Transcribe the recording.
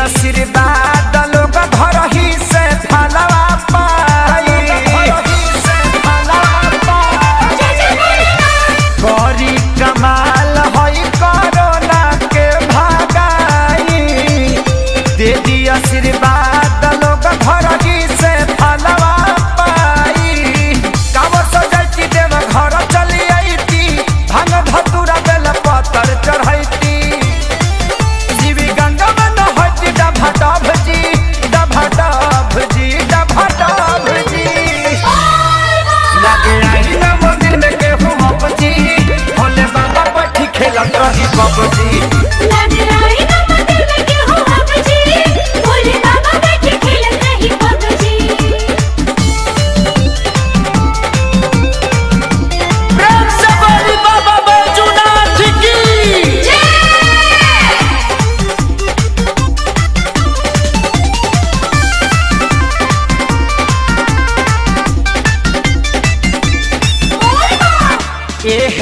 आशीर्वाद लोग घर ही से फलवा पाई करी कमाल हई कोरोना के भागाई दे दी आशीर्वाद लोग घर ही से फलवा पाई कावर सजाई देव घर चली आईती भांग धतूरा बेल पत्तर चढ़ाईती जीवी गंगा में नहती डभाडभ जी डभाडभ जी डभाडभ जी लगे आई ना मंदिर में केहू हपजी भोले बाबा बैठी खेलत रही पबजी एह